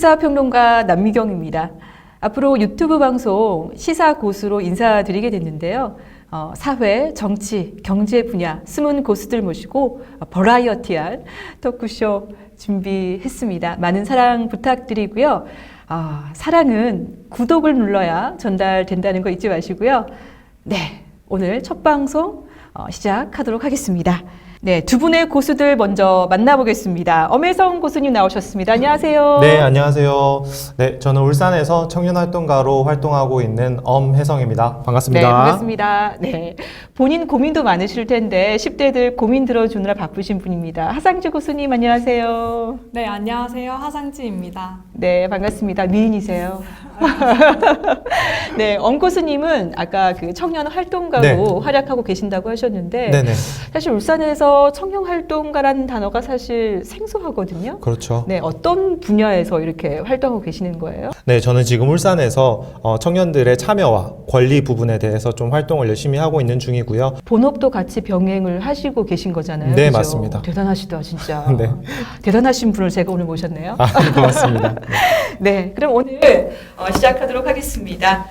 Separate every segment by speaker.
Speaker 1: 시사평론가 남미경입니다. 앞으로 유튜브 방송 시사고수로 인사드리게 됐는데요. 사회, 정치, 경제 분야 숨은 고수들 모시고 버라이어티한 토크쇼 준비했습니다. 많은 사랑 부탁드리고요. 사랑은 구독을 눌러야 전달된다는 거 잊지 마시고요. 네, 오늘 첫 방송 시작하도록 하겠습니다. 네, 두 분의 고수들 먼저 만나보겠습니다. 엄혜성 고수님 나오셨습니다. 안녕하세요.
Speaker 2: 네, 안녕하세요. 네, 저는 울산에서 청년활동가로 활동하고 있는 엄혜성입니다. 반갑습니다.
Speaker 1: 네, 반갑습니다. 네, 본인 고민도 많으실 텐데 10대들 고민 들어주느라 바쁘신 분입니다. 하상지 고수님 안녕하세요.
Speaker 3: 네, 안녕하세요. 하상지입니다.
Speaker 1: 네, 반갑습니다. 미인이세요. 네, 엄 고수님은 아까 그 청년 활동가로
Speaker 2: 네.
Speaker 1: 활약하고 계신다고 하셨는데
Speaker 2: 네네.
Speaker 1: 사실 울산에서 청년 활동가라는 단어가 사실 생소하거든요.
Speaker 2: 그렇죠.
Speaker 1: 네, 어떤 분야에서 이렇게 활동하고 계시는 거예요?
Speaker 2: 네, 저는 지금 울산에서 청년들의 참여와 권리 부분에 대해서 좀 활동을 열심히 하고 있는 중이고요.
Speaker 1: 본업도 같이 병행을 하시고 계신 거잖아요.
Speaker 2: 네,
Speaker 1: 그죠?
Speaker 2: 맞습니다.
Speaker 1: 대단하시다, 진짜.
Speaker 2: 네.
Speaker 1: 대단하신 분을 제가 오늘 모셨네요.
Speaker 2: 고맙습니다.
Speaker 1: 네, 그럼 오늘 시작하도록 하겠습니다.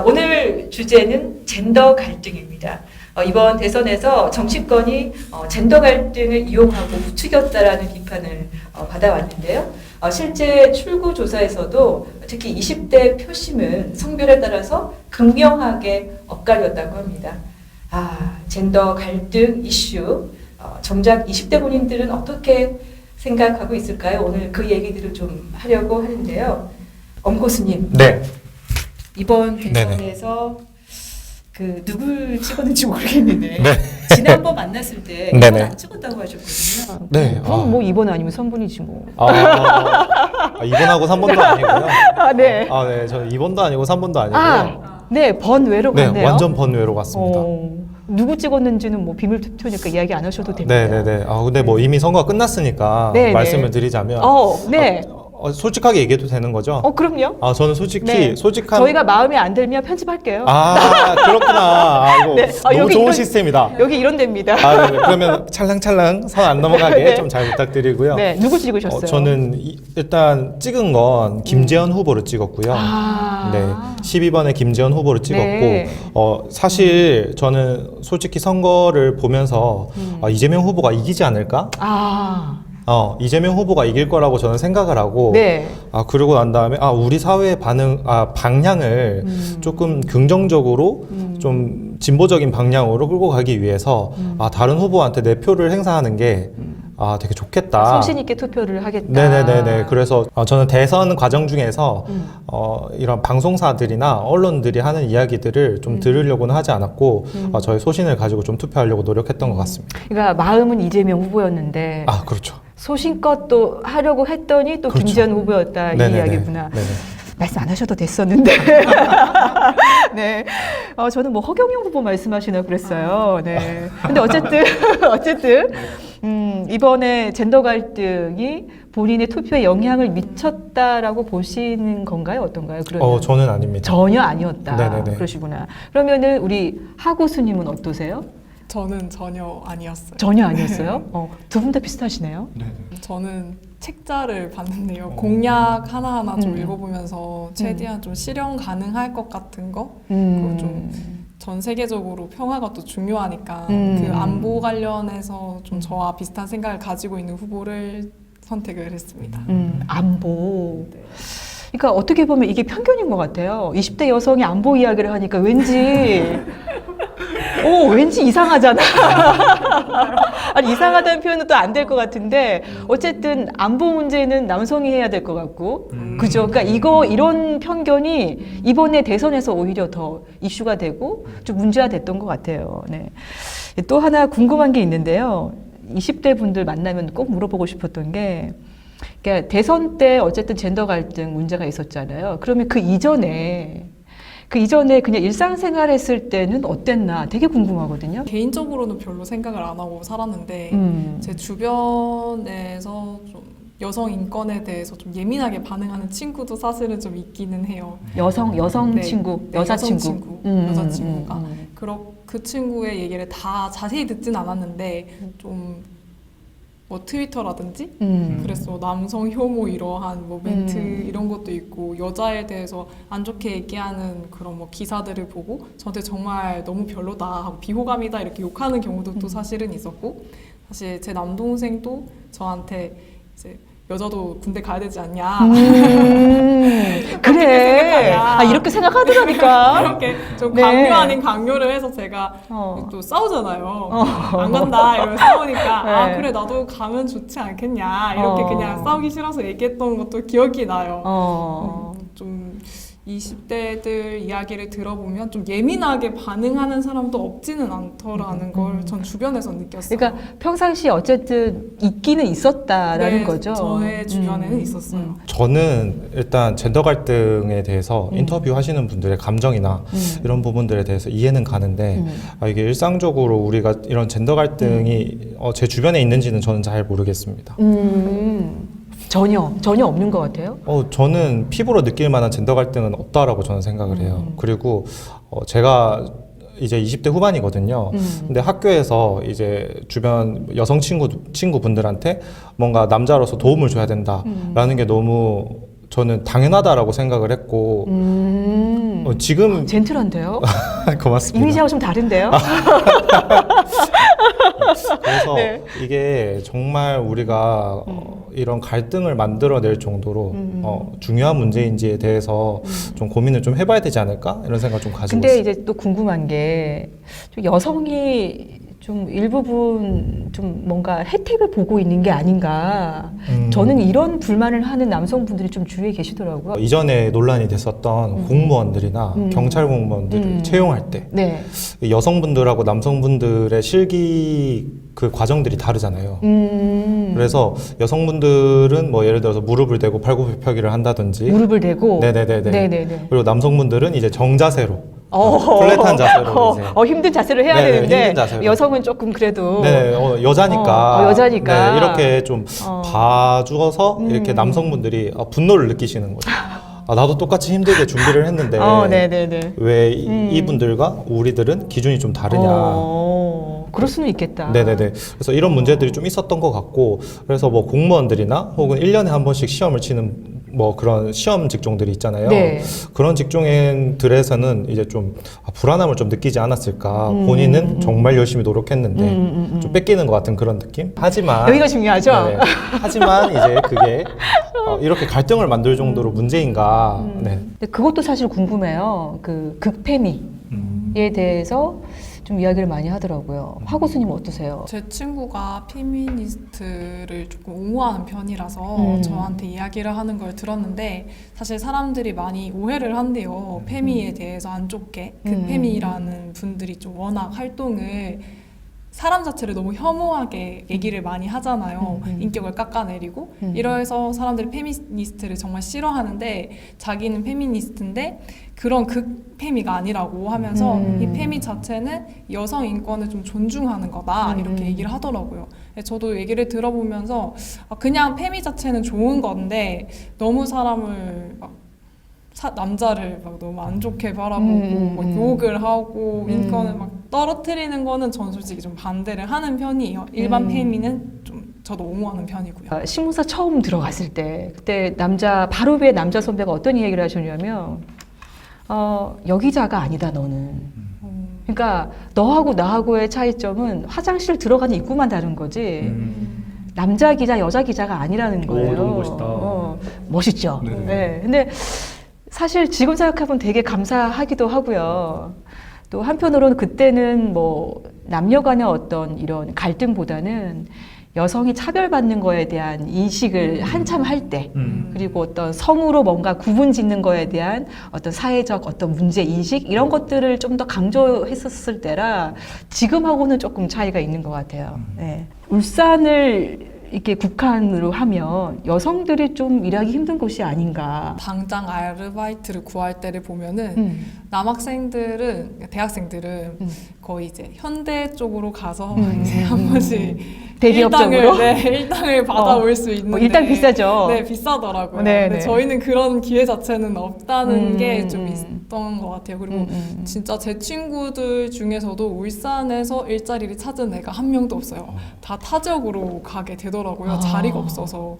Speaker 1: 오늘 주제는 젠더 갈등입니다. 이번 대선에서 정치권이 젠더 갈등을 이용하고 부추겼다라는 비판을 받아왔는데요. 실제 출구 조사에서도 특히 20대 표심은 성별에 따라서 극명하게 엇갈렸다고 합니다. 젠더 갈등 이슈, 정작 20대 본인들은 어떻게 생각하고 있을까요? 오늘 그 얘기들을 좀 하려고 하는데요. 엄 고수님,
Speaker 2: 네.
Speaker 1: 이번
Speaker 2: 네네.
Speaker 1: 대선에서 그 누굴 찍었는지 모르겠는데
Speaker 2: 네.
Speaker 1: 지난번 만났을 때
Speaker 2: 네네.
Speaker 1: 이번 안 찍었다고 하셨거든요.
Speaker 2: 네.
Speaker 1: 그럼 뭐 2번 아니면 3번이지 뭐.
Speaker 2: 2번하고 3번도 아니고요.
Speaker 1: 네.
Speaker 2: 네. 저는 2번도 아니고 3번도 아니고요.
Speaker 1: 네, 번외로
Speaker 2: 네,
Speaker 1: 갔네요.
Speaker 2: 완전 번외로 갔습니다.
Speaker 1: 누구 찍었는지는 뭐 비밀 투표니까 이야기 안 하셔도 됩니다.
Speaker 2: 네네네. 근데 뭐 이미 선거가 끝났으니까
Speaker 1: 네네.
Speaker 2: 말씀을 드리자면.
Speaker 1: 네.
Speaker 2: 솔직하게 얘기해도 되는 거죠?
Speaker 1: 그럼요.
Speaker 2: 저는 솔직히
Speaker 1: 네.
Speaker 2: 솔직한.
Speaker 1: 저희가 마음에 안 들면 편집할게요.
Speaker 2: 그렇구나. 이거
Speaker 1: 네.
Speaker 2: 너무
Speaker 1: 여기
Speaker 2: 좋은
Speaker 1: 이런-
Speaker 2: 시스템이다.
Speaker 1: 여기 이런 데입니다.
Speaker 2: 네네. 그러면 찰랑찰랑 선 안 넘어가게
Speaker 1: 네.
Speaker 2: 좀 잘 부탁드리고요.
Speaker 1: 네, 누구 찍으셨어요?
Speaker 2: 저는 일단 찍은 건 김재현 후보를 찍었고요. 네, 12번에 김재현 후보를 찍었고,
Speaker 1: 네.
Speaker 2: 사실 저는 솔직히 선거를 보면서 이재명 후보가 이기지 않을까? 이재명 후보가 이길 거라고 저는 생각을 하고,
Speaker 1: 네.
Speaker 2: 그러고 난 다음에 우리 사회의 방향을 조금 긍정적으로 좀 진보적인 방향으로 끌고 가기 위해서 다른 후보한테 내 표를 행사하는 게 되게 좋겠다.
Speaker 1: 소신 있게 투표를 하겠다.
Speaker 2: 네네네네. 그래서 저는 대선 과정 중에서 이런 방송사들이나 언론들이 하는 이야기들을 좀 들으려고는 하지 않았고 저의 소신을 가지고 좀 투표하려고 노력했던 것 같습니다.
Speaker 1: 그러니까 마음은 이재명 후보였는데
Speaker 2: 그렇죠.
Speaker 1: 소신껏 또 하려고 했더니 또
Speaker 2: 그렇죠.
Speaker 1: 김재현 후보였다 이
Speaker 2: 네네네.
Speaker 1: 이야기구나.
Speaker 2: 네네.
Speaker 1: 말씀 안 하셔도 됐었는데. 네. 저는 뭐 허경영 후보 말씀하시나 그랬어요. 네. 근데 어쨌든 이번에 젠더 갈등이 본인의 투표에 영향을 미쳤다라고 보시는 건가요? 어떤가요? 그러면
Speaker 2: 저는 아닙니다.
Speaker 1: 전혀 아니었다.
Speaker 2: 네네네.
Speaker 1: 그러시구나. 그러면은 우리 하 교수님은 어떠세요?
Speaker 3: 저는 전혀 아니었어요.
Speaker 1: 전혀 아니었어요? 두 분 다 비슷하시네요.
Speaker 3: 저는 책자를 봤는데요. 공약 하나하나 좀
Speaker 1: 음.
Speaker 3: 읽어보면서 최대한 좀 실현 가능할 것 같은 거, 그리고
Speaker 1: 음.
Speaker 3: 좀 전 세계적으로 평화가 또 중요하니까 그 안보 관련해서 좀 저와 비슷한 생각을 가지고 있는 후보를 선택을 했습니다.
Speaker 1: 안보. 그러니까 어떻게 보면 이게 편견인 것 같아요. 20대 여성이 안보 이야기를 하니까 왠지 이상하잖아. 아니, 이상하다는 표현은 또 안 될 것 같은데 어쨌든 안보 문제는 남성이 해야 될 것 같고 그죠? 그러니까 이런 편견이 이번에 대선에서 오히려 더 이슈가 되고 좀 문제가 됐던 것 같아요. 네. 또 하나 궁금한 게 있는데요. 20대 분들 만나면 꼭 물어보고 싶었던 게 그러니까 대선 때 어쨌든 젠더 갈등 문제가 있었잖아요. 그러면 그 이전에 그냥 일상생활 했을 때는 어땠나 되게 궁금하거든요.
Speaker 3: 개인적으로는 별로 생각을 안 하고 살았는데 제 주변에서 좀 여성 인권에 대해서 좀 예민하게 반응하는 친구도 사실은 좀 있기는 해요.
Speaker 1: 여성
Speaker 3: 네.
Speaker 1: 친구,
Speaker 3: 네,
Speaker 1: 여자
Speaker 3: 여성
Speaker 1: 친구.
Speaker 3: 여자친구가. 그 친구의 얘기를 다 자세히 듣진 않았는데 좀 뭐 트위터라든지
Speaker 1: 음.
Speaker 3: 그래서 남성 혐오 이러한 뭐 멘트 이런 것도 있고 여자에 대해서 안 좋게 얘기하는 그런 뭐 기사들을 보고 저한테 정말 너무 별로다 하고 비호감이다 이렇게 욕하는 경우도 또 사실은 있었고 사실 제 남동생도 저한테 이제 여자도 군대 가야 되지 않냐
Speaker 1: 그래.
Speaker 3: 생각하냐.
Speaker 1: 아, 이렇게 생각하더라니까.
Speaker 3: 이렇게 좀
Speaker 1: 네.
Speaker 3: 강요 아닌 강요를 해서 제가 또 싸우잖아요. 안 간다 이러면서 싸우니까
Speaker 1: 네.
Speaker 3: 아 그래 나도 가면 좋지 않겠냐 이렇게 그냥 싸우기 싫어서 얘기했던 것도 기억이 나요. 좀 20대들 이야기를 들어보면 좀 예민하게 반응하는 사람도 없지는 않더라는 걸 전 주변에서 느꼈어요.
Speaker 1: 그러니까 평상시에 어쨌든 있기는 있었다라는
Speaker 3: 네,
Speaker 1: 거죠.
Speaker 3: 저의 주변에는 있었어요.
Speaker 2: 저는 일단 젠더 갈등에 대해서 인터뷰하시는 분들의 감정이나 이런 부분들에 대해서 이해는 가는데 이게 일상적으로 우리가 이런 젠더 갈등이 제 주변에 있는지는 저는 잘 모르겠습니다.
Speaker 1: 전혀 없는 것 같아요.
Speaker 2: 저는 피부로 느낄 만한 젠더 갈등은 없다라고 저는 생각을 해요. 그리고 제가 이제 20대 후반이거든요. 근데 학교에서 이제 주변 여성 친구분들한테 뭔가 남자로서 도움을 줘야 된다라는 게 너무 저는 당연하다라고 생각을 했고 지금
Speaker 1: 젠틀한데요?
Speaker 2: 고맙습니다.
Speaker 1: 이미지하고 좀 다른데요?
Speaker 2: 그래서
Speaker 1: 네.
Speaker 2: 이게 정말 우리가 이런 갈등을 만들어낼 정도로 중요한 문제인지에 대해서 좀 고민을 좀 해봐야 되지 않을까 이런 생각 좀 가지고
Speaker 1: 근데
Speaker 2: 있어요.
Speaker 1: 이제 또 궁금한 게 좀 여성이 좀 일부분 좀 뭔가 혜택을 보고 있는 게 아닌가. 저는 이런 불만을 하는 남성분들이 좀 주위에 계시더라고요.
Speaker 2: 이전에 논란이 됐었던 공무원들이나 경찰 공무원들을 채용할 때
Speaker 1: 네.
Speaker 2: 여성분들하고 남성분들의 실기 그 과정들이 다르잖아요. 그래서 여성분들은 뭐 예를 들어서 무릎을 대고 팔굽혀펴기를 한다든지
Speaker 1: 무릎을 대고.
Speaker 2: 네네네네.
Speaker 1: 네네네.
Speaker 2: 그리고 남성분들은 이제 정자세로 플랫한 자세로 이제
Speaker 1: 힘든 자세를 해야
Speaker 2: 네네,
Speaker 1: 되는데
Speaker 2: 힘든 자세로.
Speaker 1: 여성은 조금 그래도
Speaker 2: 네, 여자니까.
Speaker 1: 여자니까.
Speaker 2: 네, 이렇게 좀 봐주어서 이렇게 남성분들이 분노를 느끼시는 거죠. 나도 똑같이 힘들게 준비를 했는데
Speaker 1: 네네네.
Speaker 2: 왜 이분들과 우리들은 기준이 좀 다르냐.
Speaker 1: 그럴 수는 있겠다.
Speaker 2: 네네네. 그래서 이런 문제들이 좀 있었던 것 같고, 그래서 뭐 공무원들이나 혹은 1년에 한 번씩 시험을 치는 뭐 그런 시험 직종들이 있잖아요.
Speaker 1: 네.
Speaker 2: 그런 직종인들에서는 이제 좀 불안함을 좀 느끼지 않았을까. 본인은 정말 열심히 노력했는데 좀 뺏기는 것 같은 그런 느낌? 하지만
Speaker 1: 여기가 중요하죠?
Speaker 2: 네. 하지만 이제 그게 이렇게 갈등을 만들 정도로 문제인가. 네.
Speaker 1: 근데 그것도 사실 궁금해요. 그 극페미에 대해서 좀 이야기를 많이 하더라고요. 화 교수님 어떠세요?
Speaker 3: 제 친구가 페미니스트를 조금 옹호하는 편이라서 저한테 이야기를 하는 걸 들었는데 사실 사람들이 많이 오해를 한대요. 페미에 대해서 안 좋게. 그 페미라는 분들이 좀 워낙 활동을 사람 자체를 너무 혐오하게 얘기를 많이 하잖아요. 인격을 깎아내리고 이러해서 사람들이 페미니스트를 정말 싫어하는데 자기는 페미니스트인데 그런 극페미가 아니라고 하면서 이 페미 자체는 여성 인권을 좀 존중하는 거다 이렇게 얘기를 하더라고요. 저도 얘기를 들어보면서 그냥 페미 자체는 좋은 건데 너무 사람을 막 남자를 막 너무 안 좋게 바라보고 막 욕을 하고 인권을 막 떨어뜨리는 거는 전 솔직히 좀 반대를 하는 편이에요. 일반 페미는 좀 저도 옹호하는 편이고요.
Speaker 1: 신문사 처음 들어갔을 때 그때 바로 위에 남자 선배가 어떤 얘기를 하셨냐면 여기자가 아니다 너는. 그러니까 너하고 나하고의 차이점은 화장실 들어가는 입구만 다른 거지. 남자 기자, 여자 기자가 아니라는 거예요.
Speaker 4: 너무 멋있다.
Speaker 1: 멋있죠.
Speaker 4: 네.
Speaker 1: 네. 근데 사실 지금 생각해보면 되게 감사하기도 하고요. 또 한편으로는 그때는 뭐 남녀 간의 어떤 이런 갈등보다는 여성이 차별받는 거에 대한 인식을 한참 할 때, 그리고 어떤 성으로 뭔가 구분 짓는 거에 대한 어떤 사회적 어떤 문제 인식 이런 것들을 좀 더 강조했었을 때라 지금하고는 조금 차이가 있는 것 같아요. 네. 울산을 이렇게 국한으로 하면 여성들이 좀 일하기 힘든 곳이 아닌가.
Speaker 3: 당장 아르바이트를 구할 때를 보면은 남학생들은 대학생들은 거의 이제 현대 쪽으로 가서 이제 한 번씩
Speaker 1: 대기업적으로?
Speaker 3: 일당을 받아올 수 있는데
Speaker 1: 일당 비싸죠.
Speaker 3: 네, 비싸더라고요.
Speaker 1: 네,
Speaker 3: 근데
Speaker 1: 네.
Speaker 3: 저희는 그런 기회 자체는 없다는 게 좀
Speaker 1: 음.
Speaker 3: 있었던 것 같아요. 그리고 진짜 제 친구들 중에서도 울산에서 일자리를 찾은 애가 한 명도 없어요. 다 타 지역으로 가게 되더라고요.
Speaker 1: 아.
Speaker 3: 자리가 없어서.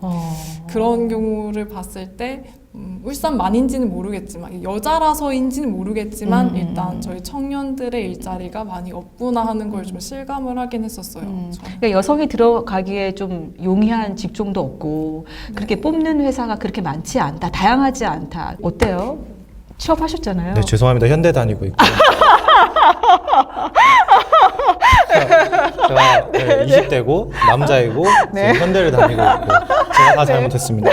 Speaker 3: 그런 경우를 봤을 때 울산만인지는 모르겠지만 여자라서인지는 모르겠지만 일단 저희 청년들의 일자리가 많이 없구나 하는 걸 좀 실감을 하긴 했었어요. 저는.
Speaker 1: 그러니까 여성이 들어가기에 좀 용이한 직종도 없고 그렇게 뽑는 회사가 그렇게 많지 않다, 다양하지 않다. 어때요? 취업하셨잖아요.
Speaker 2: 네, 죄송합니다. 현대 다니고 있고. 제가 네, 20대고 남자이고
Speaker 1: 네.
Speaker 2: 지금 현대를 다니고 있고 제가 다 잘못했습니다.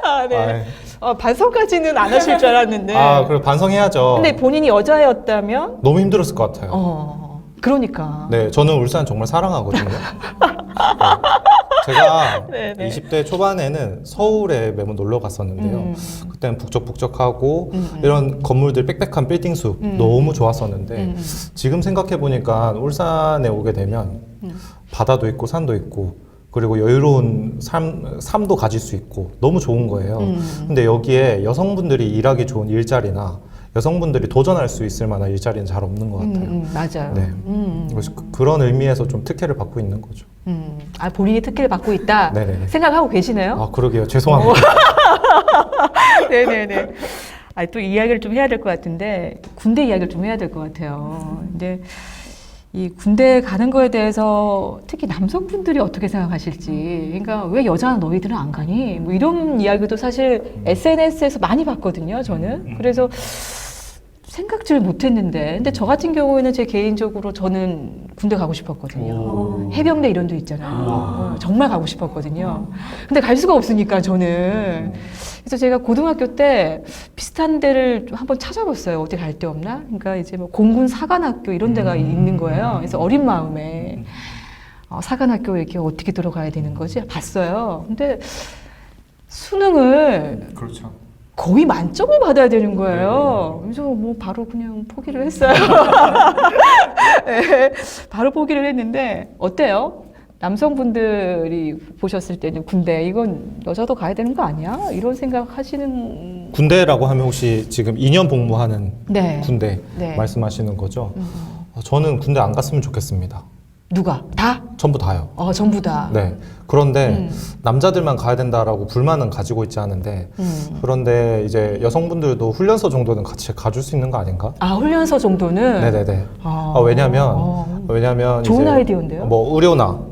Speaker 1: 아, 네.
Speaker 2: 아,
Speaker 1: 반성까지는 안 하실 줄 알았는데.
Speaker 2: 그리고 반성해야죠.
Speaker 1: 근데 본인이 여자였다면?
Speaker 2: 너무 힘들었을 것 같아요.
Speaker 1: 그러니까.
Speaker 2: 네, 저는 울산 정말 사랑하거든요. 네. 제가
Speaker 1: 네, 네.
Speaker 2: 20대 초반에는 서울에 매번 놀러 갔었는데요. 그때는 북적북적하고 이런 건물들 빽빽한 빌딩 숲 너무 좋았었는데 지금 생각해 보니까 울산에 오게 되면 바다도 있고 산도 있고 그리고 여유로운 삶도 가질 수 있고 너무 좋은 거예요. 근데 여기에 여성분들이 일하기 좋은 일자리나 여성분들이 도전할 수 있을 만한 일자리는 잘 없는 것 같아요.
Speaker 1: 맞아요.
Speaker 2: 네. 그래서 그런 의미에서 좀 특혜를 받고 있는 거죠.
Speaker 1: 본인이 특혜를 받고 있다
Speaker 2: 네네네.
Speaker 1: 생각하고 계시네요?
Speaker 2: 아, 그러게요. 죄송합니다.
Speaker 1: 네네네. 또 이야기를 좀 해야 될 것 같은데 군대 이야기를 좀 해야 될 것 같아요. 근데 이 군대 가는 거에 대해서 특히 남성분들이 어떻게 생각하실지, 그러니까 왜 여자 너희들은 안 가니? 뭐 이런 이야기도 사실 SNS에서 많이 봤거든요, 저는. 그래서 생각지를 못했는데, 근데 저 같은 경우에는 제 개인적으로 저는 군대 가고 싶었거든요. 해병대 이런 데 있잖아요. 정말 가고 싶었거든요. 근데 갈 수가 없으니까 저는. 그래서 제가 고등학교 때 비슷한 데를 한번 찾아봤어요. 어디 갈 데 없나? 그러니까 이제 뭐 공군 사관학교 이런 데가 있는 거예요. 그래서 어린 마음에 사관학교에 이렇게 어떻게 들어가야 되는 거지? 봤어요. 근데 수능을
Speaker 2: 그렇죠.
Speaker 1: 거의 만점을 받아야 되는 거예요. 그래서 뭐 바로 그냥 포기를 했어요. 네, 바로 포기를 했는데 어때요? 남성분들이 보셨을 때는 군대 이건 여자도 가야 되는 거 아니야? 이런 생각 하시는
Speaker 2: 군대라고 하면 혹시 지금 2년 복무하는
Speaker 1: 네.
Speaker 2: 군대
Speaker 1: 네.
Speaker 2: 말씀하시는 거죠? 저는 군대 안 갔으면 좋겠습니다.
Speaker 1: 누가? 다?
Speaker 2: 전부 다요.
Speaker 1: 전부 다.
Speaker 2: 네. 그런데 남자들만 가야 된다라고 불만은 가지고 있지 않은데 그런데 이제 여성분들도 훈련소 정도는 같이 가줄 수 있는 거 아닌가?
Speaker 1: 훈련소 정도는?
Speaker 2: 네네네. 왜냐면
Speaker 1: 좋은
Speaker 2: 이제
Speaker 1: 아이디어인데요?
Speaker 2: 뭐 의료나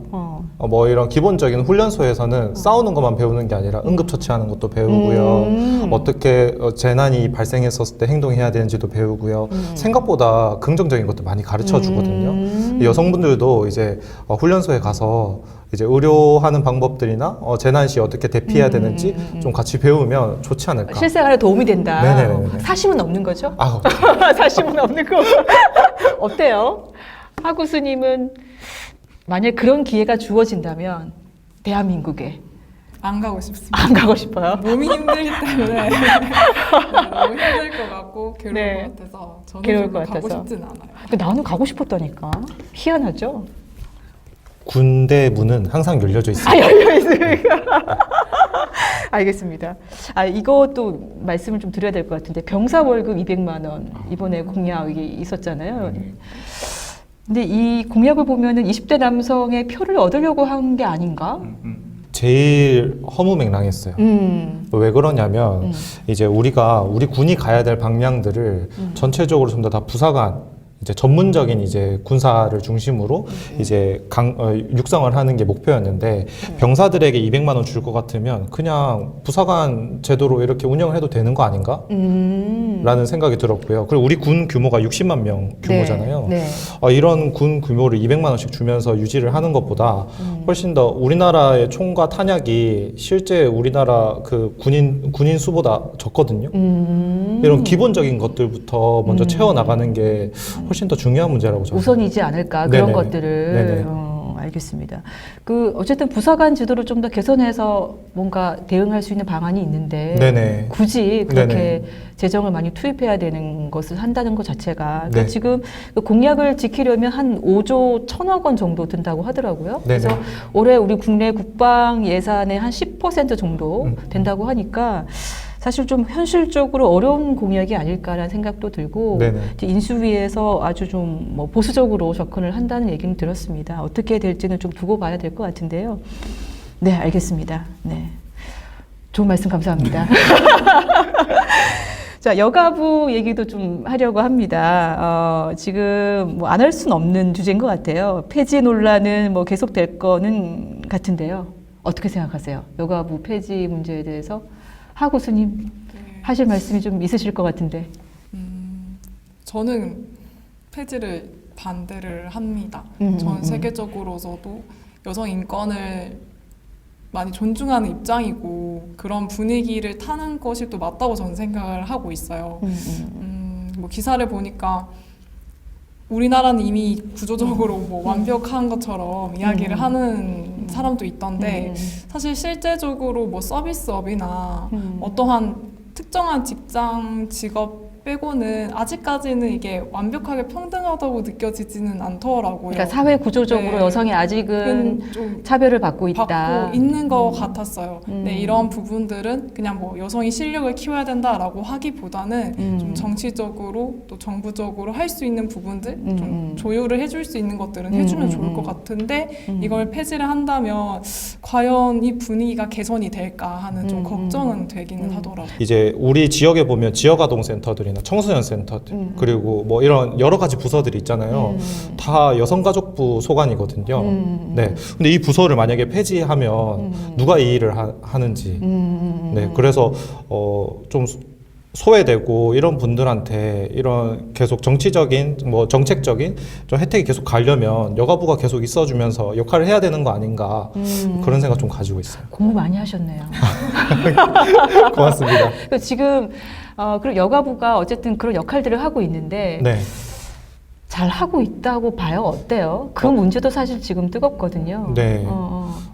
Speaker 2: 뭐 이런 기본적인 훈련소에서는
Speaker 1: 어.
Speaker 2: 싸우는 것만 배우는 게 아니라 응급처치하는 것도 배우고요. 어떻게 재난이 발생했었을 때 행동해야 되는지도 배우고요. 생각보다 긍정적인 것도 많이 가르쳐 주거든요. 여성분들도 이제 훈련소에 가서 이제 의료하는 방법들이나 재난 시에 어떻게 대피해야 되는지 좀 같이 배우면 좋지 않을까.
Speaker 1: 실생활에 도움이 된다.
Speaker 2: 네네네네.
Speaker 1: 사심은 없는 거죠?
Speaker 2: 아,
Speaker 1: 사심은 없는 거. 어때요? 하구스님은 만약 그런 기회가 주어진다면 대한민국에
Speaker 3: 안 가고 싶습니다.
Speaker 1: 안 가고 싶어요?
Speaker 3: 몸이 힘들기 때문에 너무 힘들 것 같고 괴로울
Speaker 1: 네.
Speaker 3: 것 같아서 저는
Speaker 1: 괴로울 것
Speaker 3: 가고
Speaker 1: 같아서.
Speaker 3: 싶진 않아요.
Speaker 1: 근데 나는 가고 싶었다니까. 희한하죠?
Speaker 2: 군대 문은 항상 열려져 있습니다.
Speaker 1: 열려 있으니까. 알겠습니다. 이것도 말씀을 좀 드려야 될 것 같은데 병사 월급 200만 원 이번에 공약이 있었잖아요. 근데 이 공약을 보면은 20대 남성의 표를 얻으려고 한 게 아닌가?
Speaker 2: 제일 허무맹랑했어요. 왜 그러냐면 이제 우리 군이 가야 될 방향들을 전체적으로 좀 더 다 부사관 이제 전문적인 이제 군사를 중심으로 이제 육성을 하는 게 목표였는데 병사들에게 200만 원 줄 것 같으면 그냥 부사관 제도로 이렇게 운영을 해도 되는 거 아닌가? 라는 생각이 들었고요. 그리고 우리 군 규모가 60만 명 규모잖아요.
Speaker 1: 네.
Speaker 2: 이런 군 규모를 200만 원씩 주면서 유지를 하는 것보다 훨씬 더 우리나라의 총과 탄약이 실제 우리나라 그 군인 수보다 적거든요. 이런 기본적인 것들부터 먼저 채워 나가는 게 훨씬 더 중요한 문제라고 저는
Speaker 1: 우선이지 않을까 그런
Speaker 2: 네네네.
Speaker 1: 것들을.
Speaker 2: 네네.
Speaker 1: 알겠습니다. 그 어쨌든 부서 간 지도를 좀 더 개선해서 뭔가 대응할 수 있는 방안이 있는데
Speaker 2: 네네.
Speaker 1: 굳이 그렇게
Speaker 2: 네네.
Speaker 1: 재정을 많이 투입해야 되는 것을 한다는 것 자체가 그러니까
Speaker 2: 네.
Speaker 1: 지금 그 공약을 지키려면 한 5조 1천억 원 정도 든다고 하더라고요.
Speaker 2: 네네.
Speaker 1: 그래서 올해 우리 국내 국방 예산의 한 10% 정도 된다고 하니까 사실 좀 현실적으로 어려운 공약이 아닐까라는 생각도 들고
Speaker 2: 네네.
Speaker 1: 이제 인수위에서 아주 좀 뭐 보수적으로 접근을 한다는 얘기는 들었습니다. 어떻게 될지는 좀 두고 봐야 될 것 같은데요. 네, 알겠습니다. 네, 좋은 말씀 감사합니다. 자, 여가부 얘기도 좀 하려고 합니다. 지금 뭐 안 할 수는 없는 주제인 것 같아요. 폐지 논란은 뭐 계속될 거는 같은데요. 어떻게 생각하세요? 여가부 폐지 문제에 대해서 하 교수님
Speaker 3: 네.
Speaker 1: 하실 말씀이 좀 있으실 것 같은데.
Speaker 3: 저는 폐지를 반대를 합니다.
Speaker 1: 음,
Speaker 3: 전 세계적으로서도 여성 인권을 많이 존중하는 입장이고 그런 분위기를 타는 것이 또 맞다고 저는 생각을 하고 있어요. 뭐 기사를 보니까 우리나라는 이미 구조적으로 뭐 완벽한 것처럼 이야기를 하는 사람도 있던데 사실 실제적으로 뭐 서비스업이나 어떠한 특정한 직장 직업 빼고는 아직까지는 이게 완벽하게 평등하다고 느껴지지는 않더라고요.
Speaker 1: 그러니까 사회 구조적으로
Speaker 3: 네.
Speaker 1: 여성이 아직은
Speaker 3: 좀
Speaker 1: 차별을 받고 있다.
Speaker 3: 받고 있는 것 같았어요. 네, 이런 부분들은 그냥 뭐 여성이 실력을 키워야 된다라고 하기보다는 좀 정치적으로 또 정부적으로 할 수 있는 부분들 좀 조율을 해줄 수 있는 것들은 해주면 좋을 것 같은데 이걸 폐지를 한다면 과연 이 분위기가 개선이 될까 하는 좀 걱정은 되기는 하더라고요.
Speaker 2: 이제 우리 지역에 보면 지역아동센터들이나 청소년 센터들 그리고 뭐 이런 여러 가지 부서들이 있잖아요. 다 여성가족부 소관이거든요. 네. 근데 이 부서를 만약에 폐지하면 누가 이 일을 하는지. 네. 그래서 좀 소외되고 이런 분들한테 이런 계속 정치적인 뭐 정책적인 좀 혜택이 계속 가려면 여가부가 계속 있어주면서 역할을 해야 되는 거 아닌가 그런 생각 좀 가지고 있어요.
Speaker 1: 공부 많이 하셨네요.
Speaker 2: 고맙습니다.
Speaker 1: 그러니까 지금 그리고 여가부가 어쨌든 그런 역할들을 하고 있는데
Speaker 2: 네.
Speaker 1: 잘 하고 있다고 봐요. 어때요? 그 문제도 사실 지금 뜨겁거든요.
Speaker 2: 네.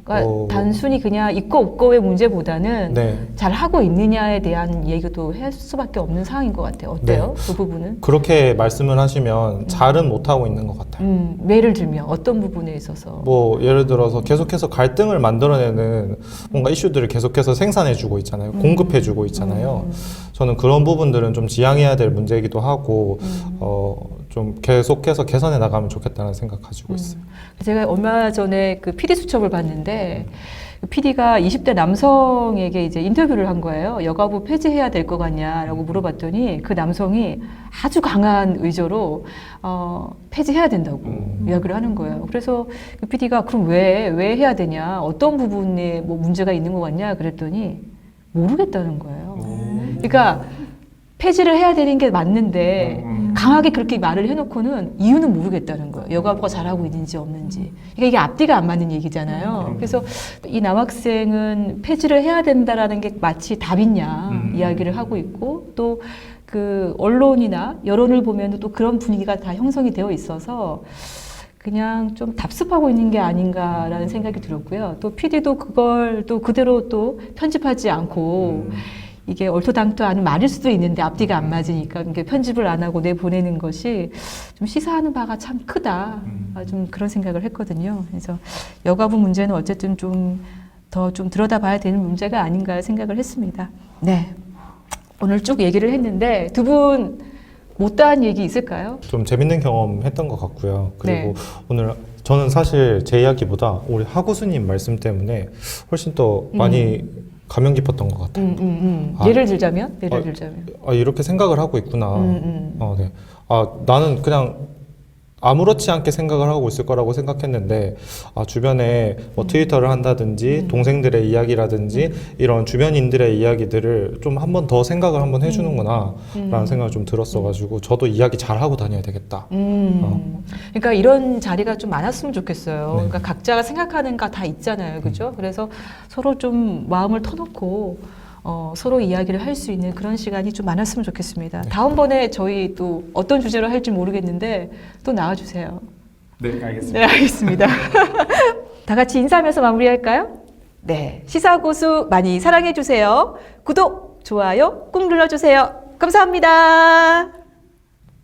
Speaker 1: 그러니까 단순히 그냥 있고 없고의 문제보다는
Speaker 2: 네.
Speaker 1: 잘 하고 있느냐에 대한 얘기도 할 수밖에 없는 상황인 것 같아요. 어때요? 그 부분은?
Speaker 2: 그렇게 말씀을 하시면 잘은 못하고 있는 것 같아요.
Speaker 1: 예를 들면 어떤 부분에 있어서?
Speaker 2: 뭐 예를 들어서 계속해서 갈등을 만들어내는 뭔가 이슈들을 계속해서 생산해주고 있잖아요. 공급해주고 있잖아요. 저는 그런 부분들은 좀 지양해야 될 문제이기도 하고 좀 계속해서 개선해 나가면 좋겠다는 생각 가지고 있어요.
Speaker 1: 제가 얼마 전에 그 PD 수첩을 봤는데 그 PD가 20대 남성에게 이제 인터뷰를 한 거예요. 여가부 폐지해야 될 것 같냐라고 물어봤더니 그 남성이 아주 강한 의조로 폐지해야 된다고 이야기를 하는 거예요. 그래서 그 PD가 그럼 왜 해야 되냐? 어떤 부분에 뭐 문제가 있는 것 같냐? 그랬더니 모르겠다는 거예요. 그러니까 폐지를 해야 되는 게 맞는데 강하게 그렇게 말을 해놓고는 이유는 모르겠다는 거예요. 여가부가 잘하고 있는지 없는지. 그러니까 이게 앞뒤가 안 맞는 얘기잖아요. 그래서 이 남학생은 폐지를 해야 된다라는 게 마치 답이냐 이야기를 하고 있고 또 그 언론이나 여론을 보면 또 그런 분위기가 다 형성이 되어 있어서 그냥 좀 답습하고 있는 게 아닌가라는 생각이 들었고요. 또 PD도 그걸 또 그대로 또 편집하지 않고 이게 얼토당토하는 말일 수도 있는데 앞뒤가 안 맞으니까 이렇게 편집을 안 하고 내보내는 것이 좀 시사하는 바가 참 크다. 좀 그런 생각을 했거든요. 그래서 여가부 문제는 어쨌든 좀 더 좀 들여다봐야 되는 문제가 아닌가 생각을 했습니다. 네. 오늘 쭉 얘기를 했는데 두 분 못다한 얘기 있을까요?
Speaker 2: 좀 재밌는 경험 했던 것 같고요. 그리고
Speaker 1: 네.
Speaker 2: 오늘 저는 사실 제 이야기보다 우리 하 교수님 말씀 때문에 훨씬 더 많이 감명 깊었던 것 같아요.
Speaker 1: 예를 들자면?
Speaker 2: 이렇게 생각을 하고 있구나. 네. 나는 그냥 아무렇지 않게 생각을 하고 있을 거라고 생각했는데 주변에 뭐 트위터를 한다든지 동생들의 이야기라든지 이런 주변인들의 이야기들을 좀 한 번 더 생각을 한번 해주는구나 라는 생각이 좀 들었어가지고 저도 이야기 잘 하고 다녀야 되겠다.
Speaker 1: 그러니까 이런 자리가 좀 많았으면 좋겠어요.
Speaker 2: 네.
Speaker 1: 그러니까 각자가 생각하는 거 다 있잖아요. 그죠? 그래서 서로 좀 마음을 터놓고 서로 이야기를 할 수 있는 그런 시간이 좀 많았으면 좋겠습니다.
Speaker 2: 네.
Speaker 1: 다음번에 저희 또 어떤 주제로 할지 모르겠는데 또 나와주세요.
Speaker 2: 네, 알겠습니다.
Speaker 1: 네, 알겠습니다. 다 같이 인사하면서 마무리할까요? 네, 시사고수 많이 사랑해 주세요. 구독, 좋아요 꾹 눌러주세요. 감사합니다.